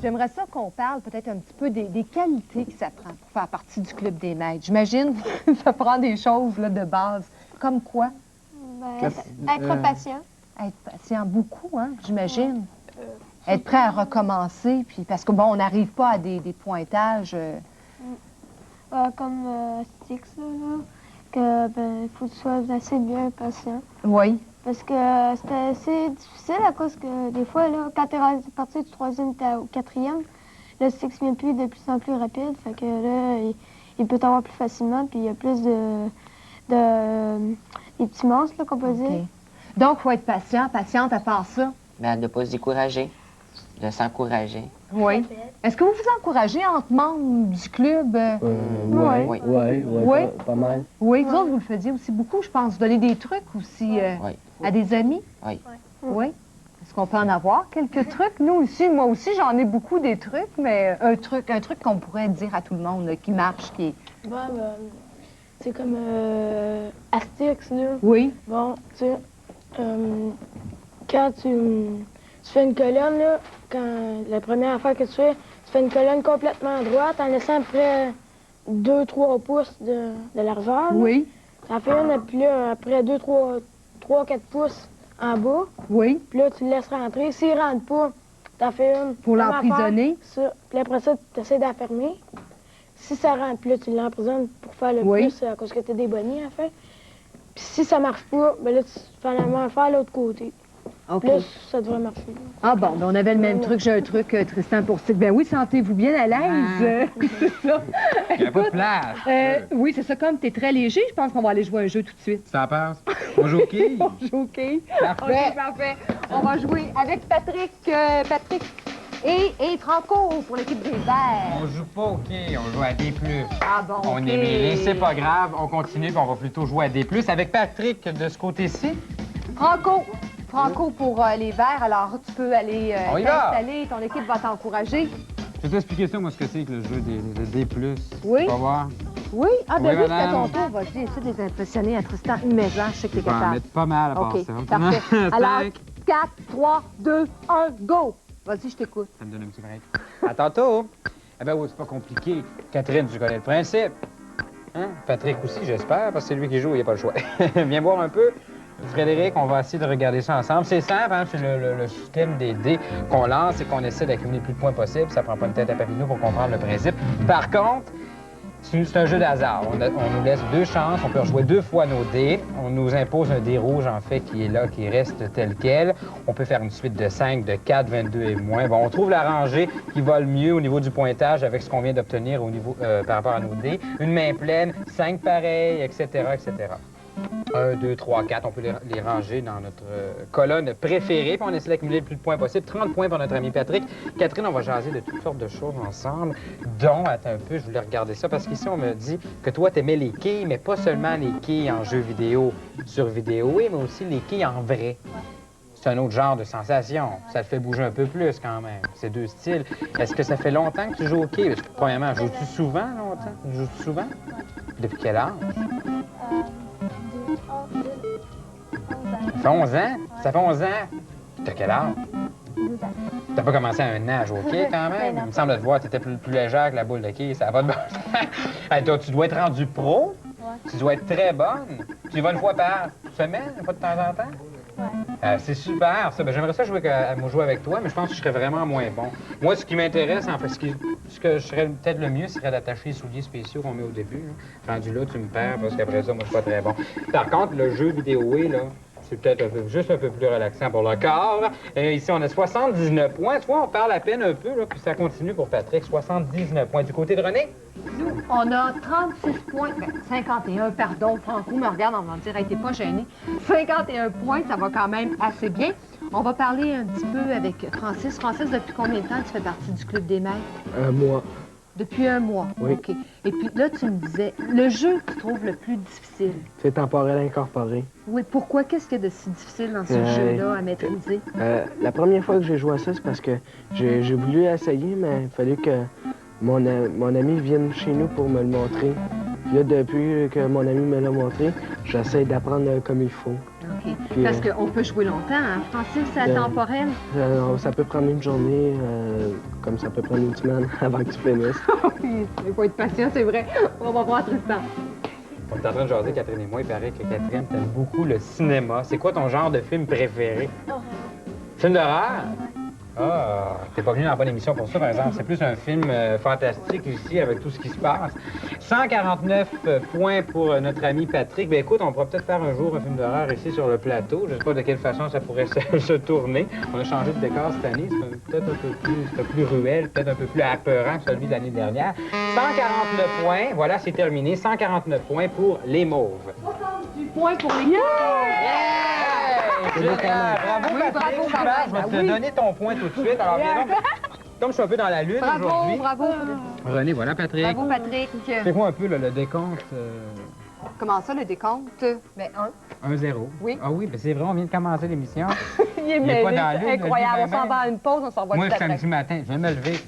J'aimerais ça qu'on parle peut-être un petit peu des qualités que ça prend pour faire partie du Club des maîtres. J'imagine que ça prend des choses là, de base. Comme quoi? Ben, être patient. Être patient, beaucoup, hein, j'imagine. Être prêt à recommencer, puis parce que, bon, on n'arrive pas à des pointages. Comme Styx, là, que, ben, faut que tu sois assez bien patient. Oui. Parce que c'était assez difficile à cause que des fois, là, quand t'es parti du 3e au 4e, le Styx vient de plus en plus rapide. Fait que là, il peut t'avoir plus facilement, puis il y a plus des petits monstres, là, qu'on peut dire. Donc, il faut être patient, patiente à part ça. Ben, de ne pas se décourager, de s'encourager. Oui. Est-ce que vous vous encouragez entre membres du club? Oui. Oui, pas mal. Oui, vous autres, vous le faisiez aussi beaucoup, je pense. Vous donnez des trucs aussi à des amis? Oui. Oui. Est-ce qu'on peut en avoir quelques trucs? Nous aussi, moi aussi, j'en ai beaucoup des trucs, mais un truc qu'on pourrait dire à tout le monde là, qui marche, qui est... Bon, c'est comme Astix, là. Oui. Bon, tu sais, quand tu fais une colonne, là, la première affaire que tu fais une colonne complètement droite en laissant à peu près 2-3 pouces de largeur. Là. Oui. Ça fait une, puis là, après 2-3-4 pouces en bas. Oui. Puis là, tu le laisses rentrer. S'il rentre pas, t'en fais une. Pour l'emprisonner? Ça. Puis après ça, tu essaies d'enfermer. Si ça rentre, puis là, tu l'emprisonnes pour faire le plus à cause que t'es des bonnies, en fait. Puis si ça marche pas, ben là, tu fais la même affaire à l'autre côté. OK. Là, ça devrait marcher. Ah bon, ben on avait le même truc. J'ai un truc, Tristan, pour Stick. Ben oui, sentez-vous bien à l'aise. C'est ça. Il n'y a pas de place. Oui, c'est ça. Comme tu es très léger, je pense qu'on va aller jouer un jeu tout de suite. Ça passe. On joue au quai? On joue au quai. Parfait. OK, parfait. On va jouer avec Patrick et Franco pour l'équipe des Verts. On joue pas au quai, on joue à D+. Ah bon, On est mêlés, c'est pas grave. On continue, puis on va plutôt jouer à D+. Avec Patrick de ce côté-ci. Franco pour les Verts. Alors, tu peux aller On y va. t'installer. Ton équipe va t'encourager. Je vais t'expliquer ça, moi, ce que c'est que le jeu de D+. Oui. Tu vas voir. Oui? Ah, ben Oui, oui, c'est à madame. ton tour. Vas-y, essaie de les impressionner à Tristan. Maison, je sais que t'es Je vais en capable. mettre pas mal à part OK, ça. parfait. Alors, 5. 4, 3, 2, 1, go! Vas-y, je t'écoute. Ça me donne un petit break. À tantôt. Eh bien, oui, c'est pas compliqué. Catherine, tu connais le principe. Hein? Patrick aussi, j'espère, parce que c'est lui qui joue, il n'y a pas le choix. Viens voir un peu. Frédéric, on va essayer de regarder ça ensemble. C'est simple, hein? C'est le système des dés qu'on lance et qu'on essaie d'accumuler le plus de points possible. Ça prend pas une tête à Papineau pour comprendre le principe. Par contre, c'est un jeu de hasard. On nous laisse 2 chances. On peut rejouer 2 fois nos dés. On nous impose un dé rouge, en fait, qui est là, qui reste tel quel. On peut faire une suite de 5, de 4, 22 et moins. Bon, on trouve la rangée qui va le mieux au niveau du pointage avec ce qu'on vient d'obtenir au niveau par rapport à nos dés. Une main pleine, 5 pareils, etc., etc. 1, 2, 3, 4, on peut les ranger dans notre colonne préférée, puis on essaie d'accumuler le plus de points possible. 30 points pour notre ami Patrick. Catherine, on va jaser de toutes sortes de choses ensemble, dont, attends un peu, je voulais regarder ça, parce qu'ici, on me dit que toi, t'aimais les quilles, mais pas seulement les quilles en jeu vidéo, sur vidéo, oui, mais aussi les quilles en vrai. C'est un autre genre de sensation. Ça te fait bouger un peu plus, quand même. C'est 2 styles. Est-ce que ça fait longtemps que tu joues au quai? Parce que, premièrement, joues-tu souvent, longtemps? Joues-tu souvent? Depuis quel âge? Ça fait 11 ans? Ça fait 11 ans? T'as quel âge? 12 ans. T'as pas commencé à un an à jouer au quai, quand même? Il me semble te voir, t'étais plus légère que la boule de quai. Ça va de bon sens. Hey, toi, tu dois être rendu pro. Ouais. Tu dois être très bonne. Tu y vas une fois par semaine, une fois de temps en temps? Ouais. C'est super, ça. Ben, j'aimerais ça jouer avec toi, mais je pense que je serais vraiment moins bon. Moi, ce qui m'intéresse, en fait, ce que je serais peut-être le mieux, serait d'attacher les souliers spéciaux qu'on met au début. Là. Rendu là, tu me perds, parce qu'après ça, moi, je suis pas très bon. Par contre, le jeu vidéo, là, c'est peut-être juste un peu plus relaxant pour le corps. Ici, on a 79 points. Tu vois, on parle à peine un peu, là, puis ça continue pour Patrick. 79 points. Du côté de René? Nous, on a 36 points. Ben, 51, pardon. Franco me regarde, on va me dire, hey, t'es pas gêné. 51 points, ça va quand même assez bien. On va parler un petit peu avec Francis. Francis, depuis combien de temps tu fais partie du Club des maîtres? Un mois. Depuis un mois? Oui. OK. Et puis là, tu me disais, le jeu que tu trouves le plus difficile. C'est temporel incorporé. Oui, pourquoi? Qu'est-ce qu'il y a de si difficile dans ce jeu-là à maîtriser? La première fois que j'ai joué à ça, c'est parce que j'ai voulu essayer, mais il fallait que mon ami vienne chez nous pour me le montrer. Puis là, depuis que mon ami me l'a montré, j'essaie d'apprendre comme il faut. OK. Puis, Parce qu'on peut jouer longtemps, hein? Francis, c'est intemporel. Ça peut prendre une journée, comme ça peut prendre une semaine avant que tu finisses. Il faut être patient, c'est vrai. On va voir Tristan. On est en train de jaser, Catherine et moi. Il paraît que Catherine, t'aimes beaucoup le cinéma. C'est quoi ton genre de film préféré? Film d'horreur? Ah, t'es pas venu dans la bonne émission pour ça, par exemple. C'est plus un film fantastique ici, avec tout ce qui se passe. 149 points pour notre ami Patrick. Ben écoute, on pourra peut-être faire un jour un film d'horreur ici sur le plateau. Je sais pas de quelle façon ça pourrait se tourner. On a changé de décor cette année. C'est peut-être un peu plus ruelle, peut-être un peu plus apeurant que celui de l'année dernière. 149 points. Voilà, c'est terminé. 149 points pour les Mauves. 70 points pour les Génial! Bravo, Oui, Patrick! bravo, Super. Patrick. Je vais te Oui. donner ton point tout de suite. Alors, viens donc. Comme je suis un peu dans la lune Bravo, aujourd'hui. bravo. René, voilà, Patrick. Bravo, Patrick. Fais-moi un peu le décompte. Comment ça, le décompte? Ben, 1-0. Oui. Ah oui, ben c'est vrai, on vient de commencer l'émission. Il est Il est pas mêlé, dans la c'est lune, incroyable. On lui-même. s'en va à une pause, on s'en va Moi, tout après. samedi matin, je viens de me lever.